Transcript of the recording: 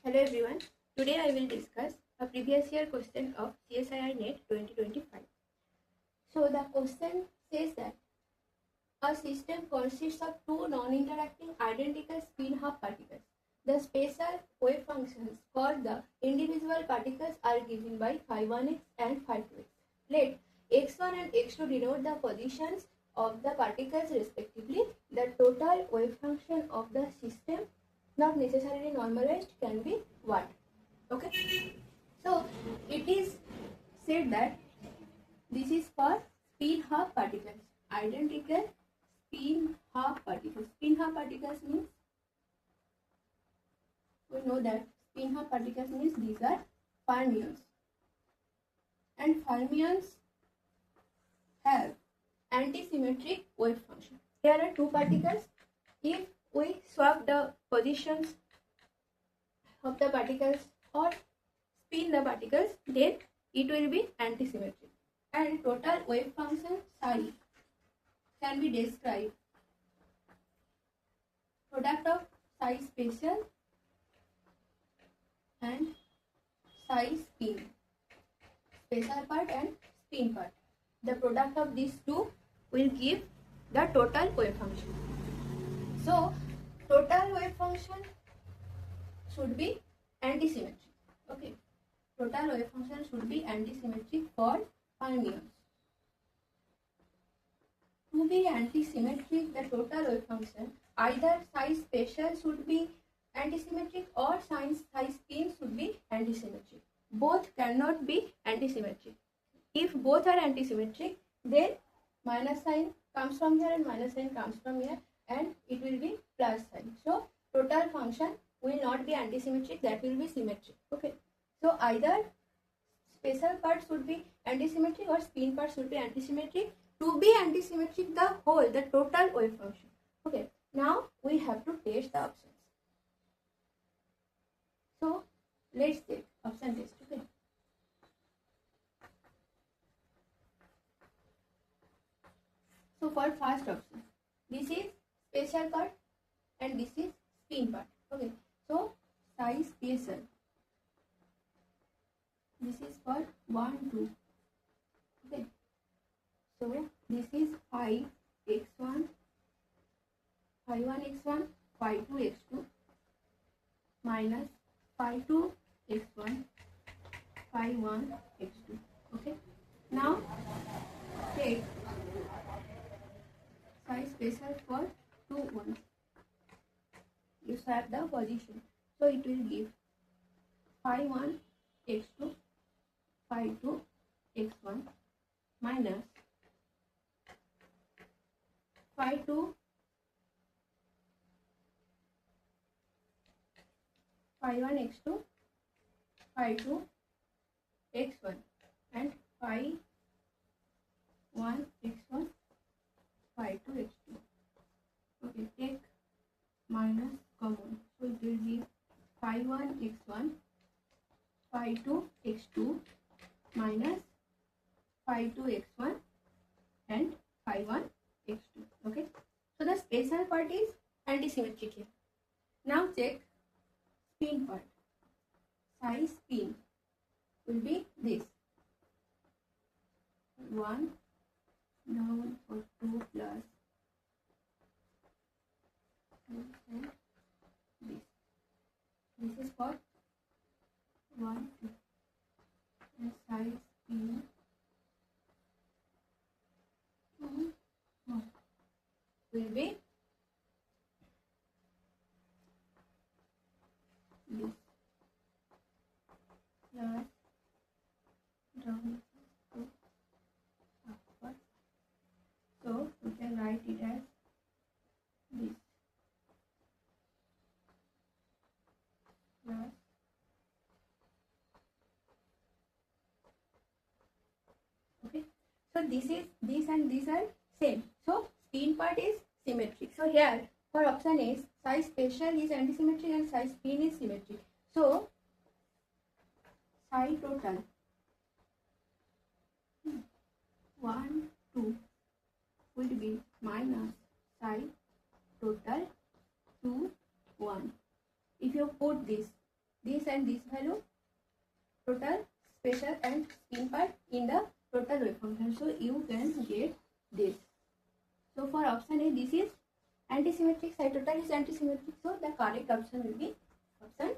Hello everyone. Today I will discuss a previous year question of CSIR NET 2025. So the question says that a system consists of two non-interacting identical spin half particles. The special wave functions for the individual particles are given by phi1x and phi2x. Let x1 and x2 denote the positions of the particles respectively. The total wave function of the system, not necessarily normalized, can be what? Okay. So it is said that this is for spin half particles. Identical spin half particles. Spin half particles means, we know that spin half particles means these are fermions. And fermions have antisymmetric wave function. There are two particles. If we swap the positions of the particles or spin the particles, then it will be antisymmetric. And total wave function psi can be described product of psi special and psi spin, special part and spin part. The product of these two will give the total wave function. So total wave function should be antisymmetric. Okay, total wave function should be antisymmetric for fermions. To be antisymmetric, the total wave function, either psi special should be antisymmetric or psi spin should be antisymmetric. Both cannot be antisymmetric. If both are antisymmetric, then minus sign comes from here and minus sign comes from here, and it will be plus sign. So total function will not be antisymmetric, that will be symmetric. Okay, so either special part should be antisymmetric or spin part should be antisymmetric. To be antisymmetric, the whole, the total wave function. Okay, now we have to test the options. So let's take option test. Okay, so for first option, this is special part and this is spin part. Okay, so psi special, this is for 1, 2. Okay, so this is phi x1, phi1 x1, phi2 x2 minus phi2 x1, phi1 x2. Okay, now take psi special for 2 ones. You swap the position, so it will give phi1 x2, phi2 x1 minus phi2 phi1 x2, phi2 x1 and phi1 x1, phi2 x2. Okay, take minus common, so it will be phi1 x1, phi2 x2 minus phi2 x1 and phi1 x2. Okay, so the special part is antisymmetric here. Now check spin part. Psi spin will be this 1 down or 2 plus and this. This is for 1, 2 and psi spin 2, 1 will be this plus down to upward. So we can write it as this plus okay. So this and these are same. So spin part is symmetric. So here for option A, psi special is antisymmetric and psi spin is symmetric. So psi total 1, 2 will be minus psi total 2, 1. If you put this, this and this value, total, special and spin part in the total wave function. So you can get this. So for option A, this is antisymmetric side, total is antisymmetric, so the correct option will be option